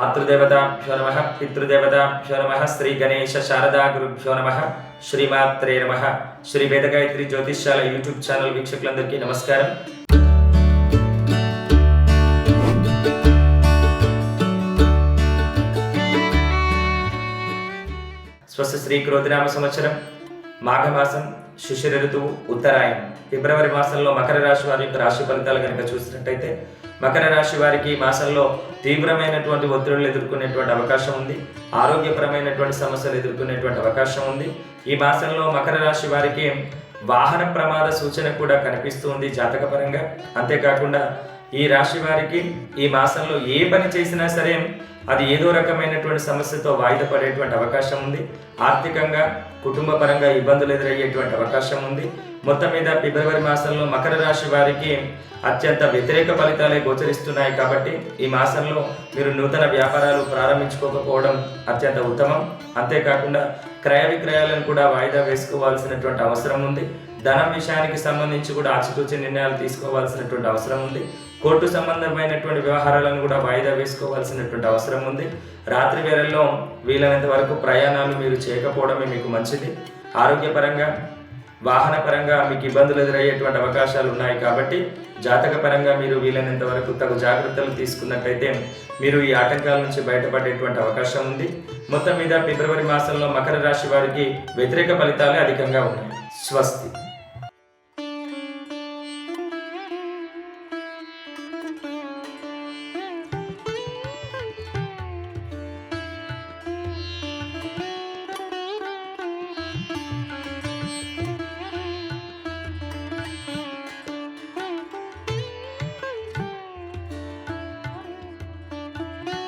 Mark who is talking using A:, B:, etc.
A: మాతృదేవతాభ్యో నమః, పితృదేవతాభ్యో నమః, శ్రీ గణేశ శారదా గురుభ్యో నమః, శ్రీమాత్రే నమః. శ్రీ వేదగాయత్రి జ్యోతిష్యాల యూట్యూబ్ ఛానల్ వీక్షకులందరికీ నమస్కారం. స్వస్తి శ్రీ క్రోధినామ సంవత్సరం మాఘమాసం శిశిర ఋతువు ఉత్తరాయణం ఫిబ్రవరి మాసంలో మకర రాశి వారి యొక్క రాశి ఫలితాలు కనుక చూసినట్టయితే మకర రాశి వారికి ఈ మాసంలో తీవ్రమైనటువంటి ఒత్తిడులు ఎదుర్కొనేటువంటి అవకాశం ఉంది. ఆరోగ్యపరమైనటువంటి సమస్యలు ఎదుర్కొనేటువంటి అవకాశం ఉంది. ఈ మాసంలో మకర రాశి వారికి వాహన ప్రమాద సూచన కూడా కనిపిస్తుంది జాతకపరంగా. అంతేకాకుండా ఈ రాశి వారికి ఈ మాసంలో ఏ పని చేసినా సరే అది ఏదో రకమైనటువంటి సమస్యతో వాయిదా పడేటువంటి అవకాశం ఉంది. ఆర్థికంగా కుటుంబ పరంగా ఇబ్బందులు ఎదురయ్యేటువంటి అవకాశం ఉంది. మొత్తం మీద ఫిబ్రవరి మాసంలో మకర రాశి వారికి అత్యంత వ్యతిరేక ఫలితాలే గోచరిస్తున్నాయి. కాబట్టి ఈ మాసంలో మీరు నూతన వ్యాపారాలు ప్రారంభించుకోకపోవడం అత్యంత ఉత్తమం. అంతేకాకుండా క్రయ విక్రయాలను కూడా వాయిదా వేసుకోవాల్సినటువంటి అవసరం ఉంది. ధనం విషయానికి సంబంధించి కూడా ఆచితూచి నిర్ణయాలు తీసుకోవాల్సినటువంటి అవసరం ఉంది. కోర్టు సంబంధమైనటువంటి వ్యవహారాలను కూడా వాయిదా వేసుకోవాల్సినటువంటి అవసరం ఉంది. రాత్రి వేళల్లో వీలైనంత వరకు ప్రయాణాలు మీరు చేయకపోవడమే మీకు మంచిది. ఆరోగ్యపరంగా వాహన పరంగా మీకు ఇబ్బందులు ఎదురయ్యేటువంటి అవకాశాలు ఉన్నాయి. కాబట్టి జాతక పరంగా మీరు వీలైనంత వరకు తగు జాగ్రత్తలు తీసుకున్నట్లయితే మీరు ఈ ఆటంకాల నుంచి బయటపడేటువంటి అవకాశం ఉంది. మొత్తం మీద ఫిబ్రవరి మాసంలో మకర రాశి వారికి వ్యతిరేక ఫలితాలే అధికంగా ఉన్నాయి. స్వస్తి.